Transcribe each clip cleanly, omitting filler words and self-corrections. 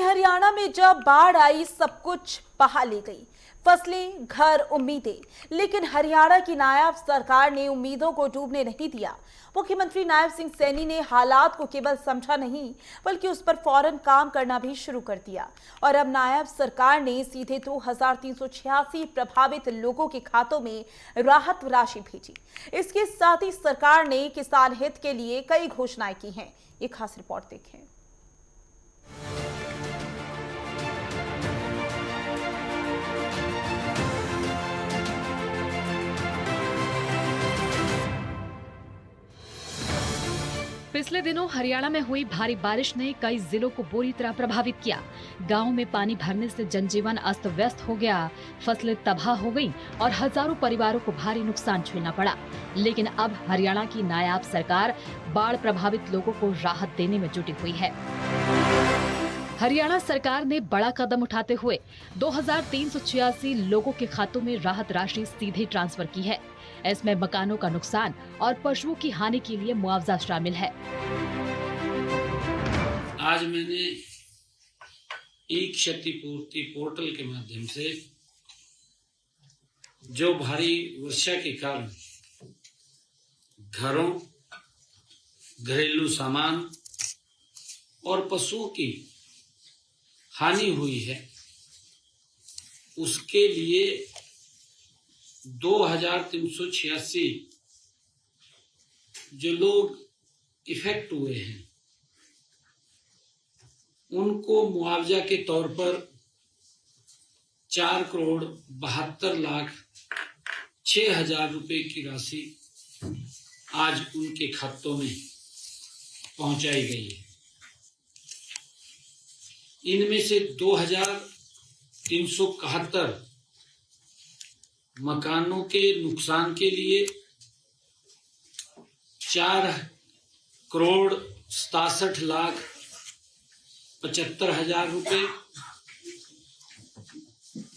हरियाणा में जब बाढ़ आई सब कुछ बहा ले गई, फसलें, घर, उम्मीदें। लेकिन हरियाणा की नायब सरकार ने उम्मीदों को डूबने नहीं दिया। मुख्यमंत्री नायब सिंह सैनी ने हालात को केवल समझा नहीं बल्कि उस पर फौरन काम करना भी शुरू कर दिया। और अब नायब सरकार ने सीधे 2386 प्रभावित लोगों के खातों में राहत राशि भेजी। इसके साथ ही सरकार ने किसान हित के लिए कई घोषणाएं की हैं। ये खास रिपोर्ट देखें। पिछले दिनों हरियाणा में हुई भारी बारिश ने कई जिलों को बुरी तरह प्रभावित किया। गांवों में पानी भरने से जनजीवन अस्त व्यस्त हो गया, फसलें तबाह हो गईं और हजारों परिवारों को भारी नुकसान झेलना पड़ा। लेकिन अब हरियाणा की नायाब सरकार बाढ़ प्रभावित लोगों को राहत देने में जुटी हुई है। हरियाणा सरकार ने बड़ा कदम उठाते हुए 2386 लोगों के खातों में राहत राशि सीधे ट्रांसफर की है। इसमें मकानों का नुकसान और पशुओं की हानि के लिए मुआवजा शामिल है। आज मैंने ई क्षतिपूर्ति पोर्टल के माध्यम से जो भारी वर्षा के कारण घरों, घरेलू सामान और पशुओं की हानि हुई है, उसके लिए 2386 जो लोग इफेक्ट हुए हैं उनको मुआवजा के तौर पर 4,72,06,000 रुपए की राशि आज उनके खातों में पहुंचाई गई है। इनमें से 2,371 मकानों के नुकसान के लिए 4,67,75,000 रुपए,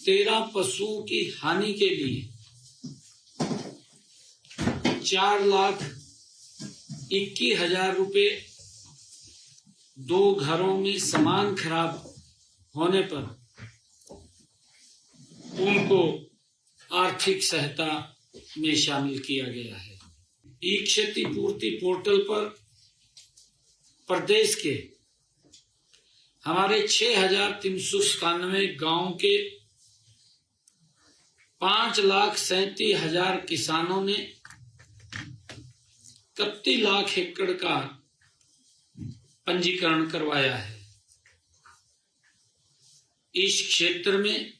13 पशुओं की हानि के लिए 4,21,000 रुपए, 2 घरों में सामान खराब होने पर उनको आर्थिक सहायता में शामिल किया गया है। ई क्षतिपूर्ति पोर्टल पर प्रदेश के हमारे 6,397 गांव के 5,37,000 किसानों ने 31 लाख एकड़ का पंजीकरण करवाया है। इस क्षेत्र में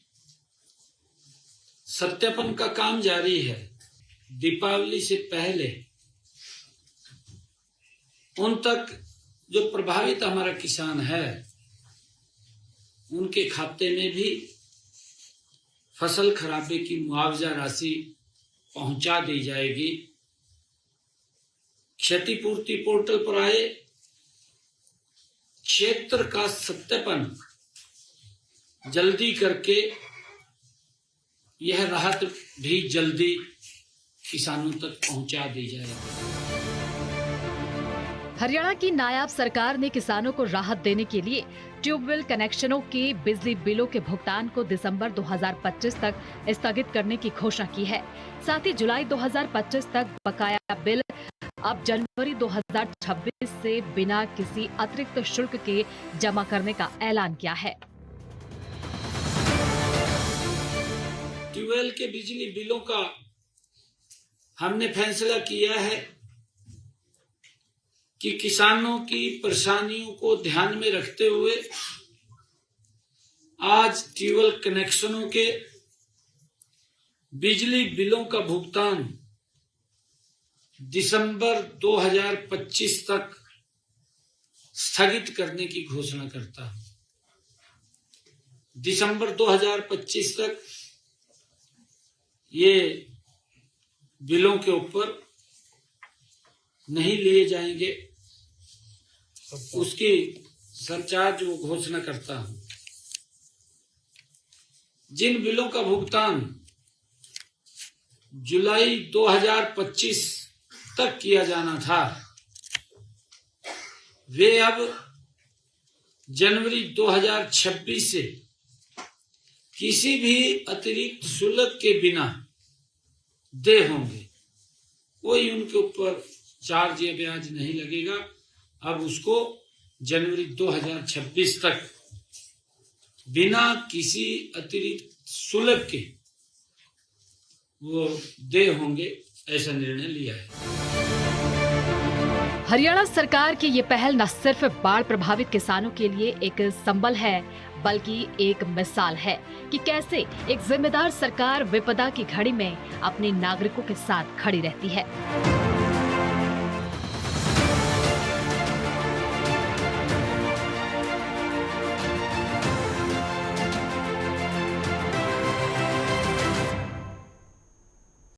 सत्यापन का काम जारी है। दीपावली से पहले उन तक जो प्रभावित हमारा किसान है उनके खाते में भी फसल खराबे की मुआवजा राशि पहुंचा दी जाएगी। क्षतिपूर्ति पोर्टल पर आए क्षेत्र का सत्यापन जल्दी करके यह राहत भी जल्दी किसानों तक पहुंचा दी जाएगी। हरियाणा की नायाब सरकार ने किसानों को राहत देने के लिए ट्यूबवेल कनेक्शनों के बिजली बिलों के भुगतान को दिसंबर 2025 तक स्थगित करने की घोषणा की है। साथ ही जुलाई 2025 तक बकाया बिल अब जनवरी 2026 से बिना किसी अतिरिक्त शुल्क के जमा करने का ऐलान किया है। ट्यूबवेल के बिजली बिलों का हमने फैसला किया है कि किसानों की परेशानियों को ध्यान में रखते हुए आज ट्यूबवेल कनेक्शनों के बिजली बिलों का भुगतान दिसंबर 2025 तक स्थगित करने की घोषणा करता हूं। दिसंबर 2025 तक ये बिलों के ऊपर नहीं लिए जाएंगे, उसकी सरचार्ज वो घोषणा करता हूं। जिन बिलों का भुगतान जुलाई 2025 तक किया जाना था वे अब जनवरी 2026 से किसी भी अतिरिक्त शुल्क के बिना देय होंगे। कोई उनके ऊपर चार्ज या ब्याज नहीं लगेगा। अब उसको जनवरी 2026 तक बिना किसी अतिरिक्त शुल्क के वो देय होंगे, ऐसा निर्णय लिया है। हरियाणा सरकार की ये पहल न सिर्फ बाढ़ प्रभावित किसानों के लिए एक संबल है, बल्कि एक मिसाल है कि कैसे एक जिम्मेदार सरकार विपदा की घड़ी में अपने नागरिकों के साथ खड़ी रहती है।